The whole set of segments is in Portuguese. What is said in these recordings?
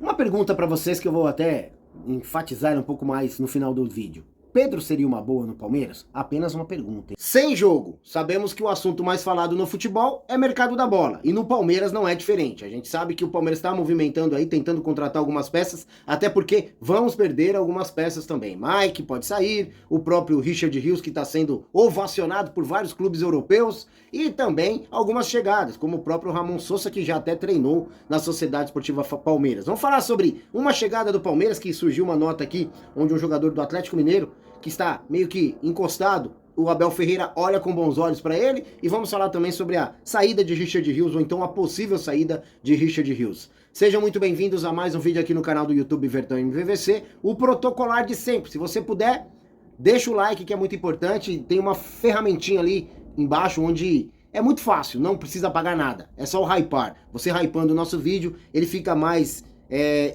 Uma pergunta para vocês que eu vou até enfatizar um pouco mais no final do vídeo. Pedro seria uma boa no Palmeiras? Apenas uma pergunta. Sem jogo, sabemos que o assunto mais falado no futebol é mercado da bola. E no Palmeiras não é diferente. A gente sabe que o Palmeiras está movimentando aí, tentando contratar algumas peças, até porque vamos perder algumas peças também. Mike pode sair, o próprio Richard Rios, que está sendo ovacionado por vários clubes europeus, e também algumas chegadas, como o próprio Ramon Sousa, que já até treinou na Sociedade Esportiva Palmeiras. Vamos falar sobre uma chegada do Palmeiras, que surgiu uma nota aqui, onde um jogador do Atlético Mineiro, que está meio que encostado, o Abel Ferreira olha com bons olhos para ele, e vamos falar também sobre a saída de Richard Rios, ou então a possível saída de Richard Rios. Sejam muito bem-vindos a mais um vídeo aqui no canal do YouTube Verdão MVVC, o protocolar de sempre. Se você puder, deixa o like, que é muito importante, tem uma ferramentinha ali embaixo onde é muito fácil, não precisa pagar nada, é só o hypar. Você hypando o nosso vídeo, ele fica mais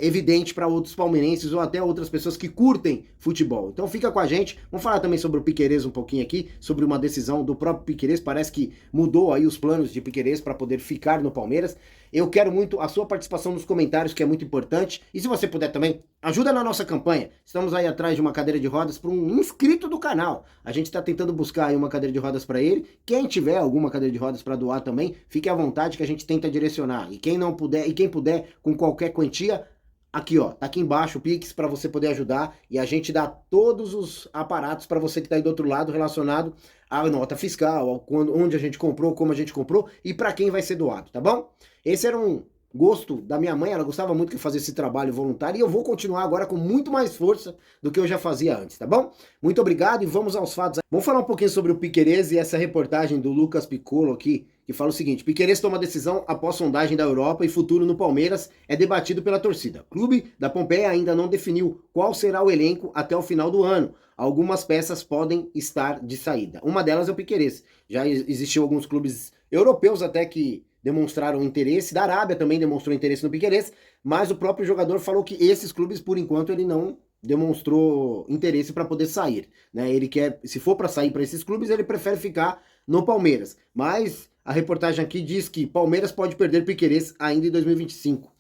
evidente para outros palmeirenses ou até outras pessoas que curtem futebol. Então fica com a gente, vamos falar também sobre o Piquerez um pouquinho aqui, sobre uma decisão do próprio Piquerez, parece que mudou aí os planos de Piquerez para poder ficar no Palmeiras. Eu quero muito a sua participação nos comentários, que é muito importante, e se você puder também, ajuda na nossa campanha. Estamos aí atrás de uma cadeira de rodas para um inscrito do canal. A gente está tentando buscar aí uma cadeira de rodas para ele. Quem tiver alguma cadeira de rodas para doar também, fique à vontade que a gente tenta direcionar. E quem não puder, e quem puder com qualquer quantia, aqui ó, tá aqui embaixo o Pix para você poder ajudar, e a gente dá todos os aparatos para você que tá aí do outro lado relacionado à nota fiscal, onde a gente comprou, como a gente comprou e para quem vai ser doado, tá bom? Esse era um gosto da minha mãe, ela gostava muito de fazer esse trabalho voluntário, e eu vou continuar agora com muito mais força do que eu já fazia antes, tá bom? Muito obrigado e vamos aos fatos. Vamos falar um pouquinho sobre o Piquerez e essa reportagem do Lucas Piccolo aqui, que fala o seguinte: Piquerez toma decisão após sondagem da Europa e futuro no Palmeiras é debatido pela torcida. O clube da Pompeia ainda não definiu qual será o elenco até o final do ano. Algumas peças podem estar de saída. Uma delas é o Piquerez. Já existiu alguns clubes europeus até que demonstraram interesse, da Arábia também demonstrou interesse no Piquerez, mas o próprio jogador falou que esses clubes, por enquanto, ele não demonstrou interesse para poder sair, né? Ele quer, se for para sair para esses clubes, ele prefere ficar no Palmeiras. Mas a reportagem aqui diz que Palmeiras pode perder Piquerez ainda em 2025.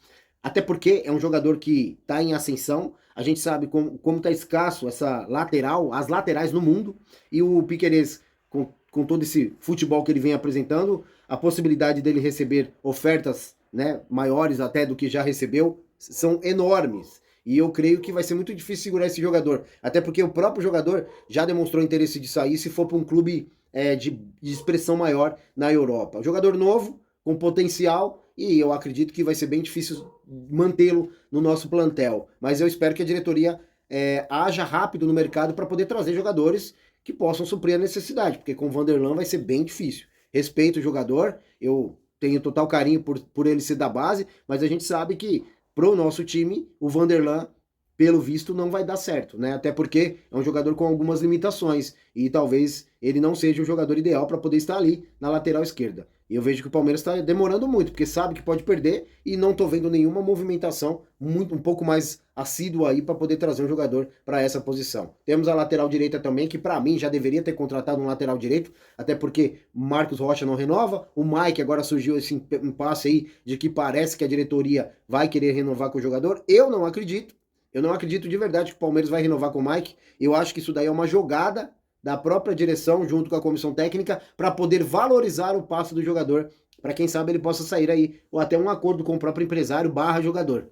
Até porque é um jogador que está em ascensão. A gente sabe como está escasso essa lateral, as laterais no mundo, e o Piquerez, com todo esse futebol que ele vem apresentando, a possibilidade dele receber ofertas, né, maiores até do que já recebeu, são enormes. E eu creio que vai ser muito difícil segurar esse jogador. Até porque o próprio jogador já demonstrou interesse de sair se for para um clube de expressão maior na Europa. Um jogador novo, com potencial, e eu acredito que vai ser bem difícil mantê-lo no nosso plantel. Mas eu espero que a diretoria haja rápido no mercado para poder trazer jogadores que possam suprir a necessidade, porque com o Vanderlan vai ser bem difícil. Respeito o jogador, eu tenho total carinho por ele ser da base, mas a gente sabe que pro nosso time, o Vanderlan, pelo visto, não vai dar certo, né? Até porque é um jogador com algumas limitações e talvez ele não seja o jogador ideal para poder estar ali na lateral esquerda. E eu vejo que o Palmeiras está demorando muito, porque sabe que pode perder e não tô vendo nenhuma movimentação um pouco mais assídua aí para poder trazer um jogador para essa posição. Temos a lateral direita também, que para mim já deveria ter contratado um lateral direito, até porque Marcos Rocha não renova, o Mike agora surgiu esse impasse aí de que parece que a diretoria vai querer renovar com o jogador. Eu não acredito de verdade que o Palmeiras vai renovar com o Mike. Eu acho que isso daí é uma jogada da própria direção junto com a comissão técnica para poder valorizar o passe do jogador, para quem sabe ele possa sair aí, ou até um acordo com o próprio empresário / jogador.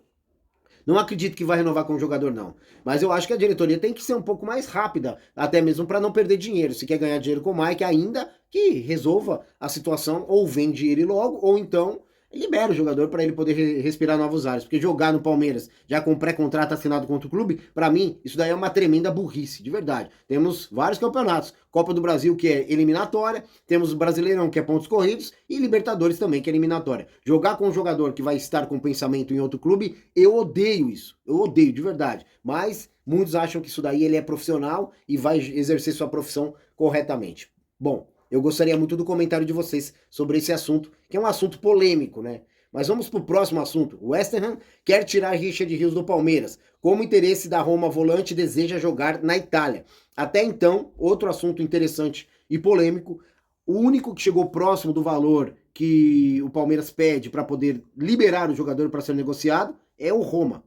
Não acredito que vai renovar com o jogador não, mas eu acho que a diretoria tem que ser um pouco mais rápida, até mesmo para não perder dinheiro. Se quer ganhar dinheiro com o Mike, ainda que resolva a situação, ou vende ele logo, ou então libera o jogador para ele poder respirar novos ares, porque jogar no Palmeiras já com pré-contrato assinado contra o clube, para mim, isso daí é uma tremenda burrice, de verdade. Temos vários campeonatos, Copa do Brasil, que é eliminatória, temos o Brasileirão, que é pontos corridos, e Libertadores também, que é eliminatória. Jogar com um jogador que vai estar com pensamento em outro clube, eu odeio isso, eu odeio, de verdade. Mas muitos acham que isso daí ele é profissional e vai exercer sua profissão corretamente. Bom, eu gostaria muito do comentário de vocês sobre esse assunto, que é um assunto polêmico, né? Mas vamos para o próximo assunto. O West Ham quer tirar Richard Rios do Palmeiras. Como interesse da Roma volante deseja jogar na Itália. Até então, outro assunto interessante e polêmico. O único que chegou próximo do valor que o Palmeiras pede para poder liberar o jogador para ser negociado é o Roma.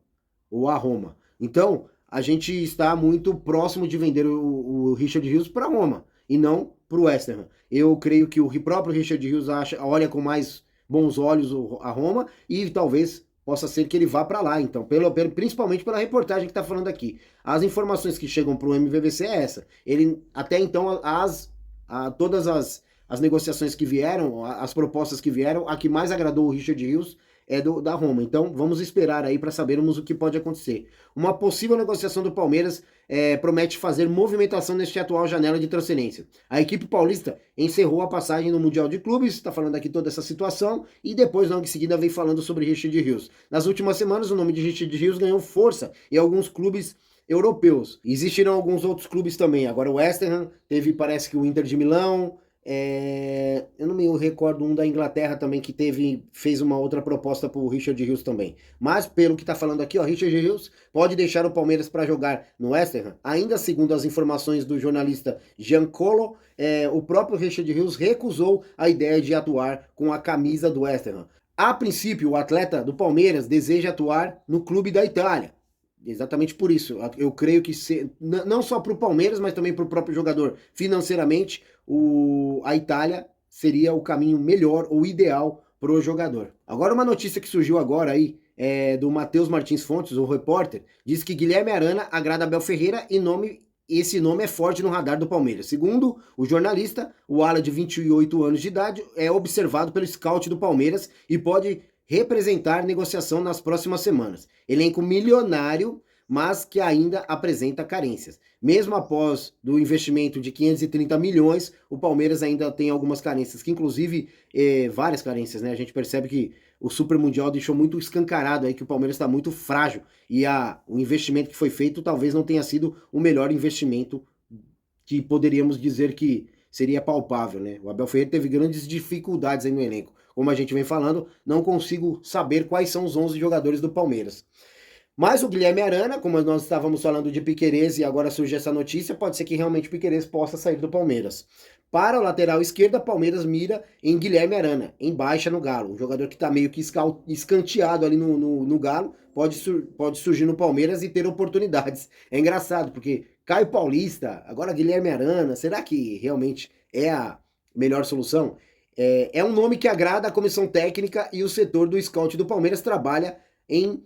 ou a Roma. Então, a gente está muito próximo de vender o Richard Rios para Roma e não para o West Ham. Eu creio que o próprio Richard Rios olha com mais bons olhos a Roma e talvez possa ser que ele vá para lá, então, principalmente pela reportagem que está falando aqui. As informações que chegam para o MVVC é essa. Ele, até então, todas as negociações que vieram, as propostas que vieram, a que mais agradou o Richard Rios é da Roma. Então, vamos esperar aí para sabermos o que pode acontecer. Uma possível negociação do Palmeiras promete fazer movimentação neste atual janela de transferência. A equipe paulista encerrou a passagem no Mundial de Clubes, está falando aqui toda essa situação, e depois, logo em seguida, vem falando sobre Richard Rios. Nas últimas semanas, o nome de Richard Rios ganhou força em alguns clubes europeus. Existiram alguns outros clubes também. Agora o West Ham, teve, parece que o Inter de Milão, eu não me recordo um da Inglaterra também que fez uma outra proposta para o Richard Rios também. Mas pelo que está falando aqui, ó, Richard Rios pode deixar o Palmeiras para jogar no West Ham. Ainda segundo as informações do jornalista Giancarlo, o próprio Richard Rios recusou a ideia de atuar com a camisa do West Ham. A princípio, o atleta do Palmeiras deseja atuar no clube da Itália. Exatamente por isso. Eu creio que não só para o Palmeiras, mas também para o próprio jogador financeiramente, a Itália seria o caminho melhor ou ideal para o jogador. Agora uma notícia que surgiu agora aí, do Matheus Martins Fontes, o repórter, diz que Guilherme Arana agrada Abel Ferreira e esse nome é forte no radar do Palmeiras. Segundo o jornalista, o ala de 28 anos de idade é observado pelo scout do Palmeiras e pode representar negociação nas próximas semanas. Elenco milionário, mas que ainda apresenta carências. Mesmo após do investimento de 530 milhões, o Palmeiras ainda tem algumas carências, que inclusive várias carências, né? A gente percebe que o Super Mundial deixou muito escancarado aí que o Palmeiras está muito frágil e o investimento que foi feito talvez não tenha sido o melhor investimento que poderíamos dizer que seria palpável, né? O Abel Ferreira teve grandes dificuldades aí no elenco. Como a gente vem falando, não consigo saber quais são os 11 jogadores do Palmeiras. Mas o Guilherme Arana, como nós estávamos falando de Piquerez e agora surge essa notícia, pode ser que realmente o Piquerez possa sair do Palmeiras. Para o lateral esquerda, Palmeiras mira em Guilherme Arana, em baixa no Galo. Um jogador que está meio que escanteado ali no Galo, pode surgir no Palmeiras e ter oportunidades. É engraçado, porque Caio Paulista, agora Guilherme Arana, será que realmente é a melhor solução? É um nome que agrada a comissão técnica e o setor do scout do Palmeiras trabalha em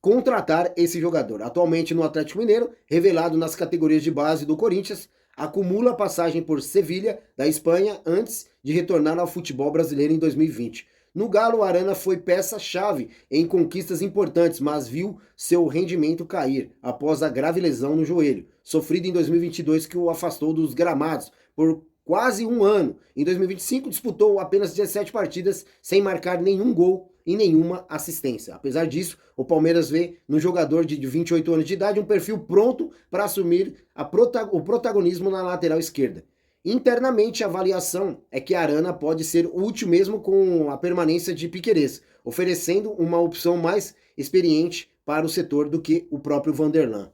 contratar esse jogador. Atualmente no Atlético Mineiro, revelado nas categorias de base do Corinthians, acumula passagem por Sevilha, da Espanha, antes de retornar ao futebol brasileiro em 2020. No Galo, Arana foi peça-chave em conquistas importantes, mas viu seu rendimento cair após a grave lesão no joelho, sofrida em 2022 que o afastou dos gramados por quase um ano. Em 2025, disputou apenas 17 partidas sem marcar nenhum gol e nenhuma assistência. Apesar disso, o Palmeiras vê no jogador de 28 anos de idade um perfil pronto para assumir o protagonismo na lateral esquerda. Internamente, a avaliação é que Arana pode ser útil mesmo com a permanência de Piquerez, oferecendo uma opção mais experiente para o setor do que o próprio Vanderlan.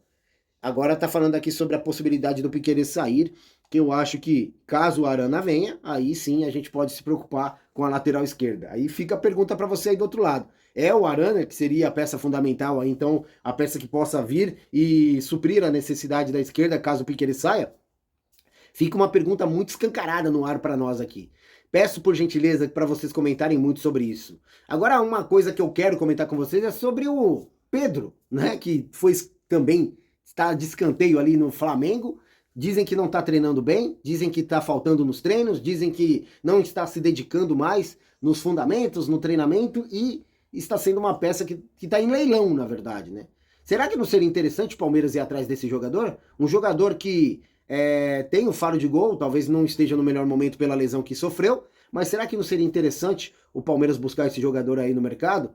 Agora está falando aqui sobre a possibilidade do Piquerez sair, que eu acho que, caso o Arana venha, aí sim a gente pode se preocupar com a lateral esquerda. Aí fica a pergunta para você aí do outro lado. É o Arana que seria a peça fundamental, aí, então a peça que possa vir e suprir a necessidade da esquerda, caso o Piquerez saia? Fica uma pergunta muito escancarada no ar para nós aqui. Peço por gentileza para vocês comentarem muito sobre isso. Agora, uma coisa que eu quero comentar com vocês é sobre o Pedro, né, que também está de escanteio ali no Flamengo. Dizem que não está treinando bem, dizem que está faltando nos treinos, dizem que não está se dedicando mais nos fundamentos, no treinamento, e está sendo uma peça que está em leilão, na verdade, né? Será que não seria interessante o Palmeiras ir atrás desse jogador? Um jogador que tem o faro de gol, talvez não esteja no melhor momento pela lesão que sofreu, mas será que não seria interessante o Palmeiras buscar esse jogador aí no mercado?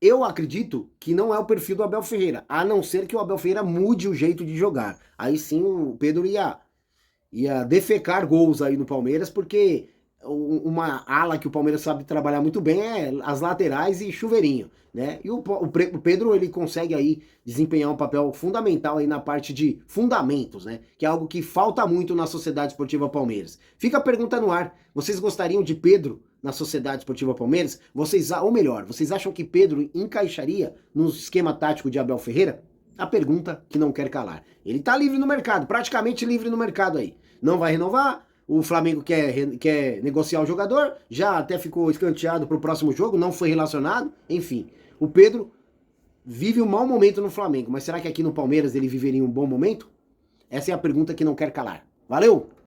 Eu acredito que não é o perfil do Abel Ferreira, a não ser que o Abel Ferreira mude o jeito de jogar. Aí sim o Pedro ia defecar gols aí no Palmeiras, porque uma ala que o Palmeiras sabe trabalhar muito bem é as laterais e chuveirinho, né? E o Pedro, ele consegue aí desempenhar um papel fundamental aí na parte de fundamentos, né? Que é algo que falta muito na Sociedade Esportiva Palmeiras. Fica a pergunta no ar, vocês gostariam de Pedro na Sociedade Esportiva Palmeiras? Ou melhor, vocês acham que Pedro encaixaria no esquema tático de Abel Ferreira? A pergunta que não quer calar. Ele tá livre no mercado, praticamente livre no mercado aí. Não vai renovar, o Flamengo quer negociar o jogador, já até ficou escanteado pro próximo jogo, não foi relacionado, enfim. O Pedro vive um mau momento no Flamengo, mas será que aqui no Palmeiras ele viveria um bom momento? Essa é a pergunta que não quer calar. Valeu!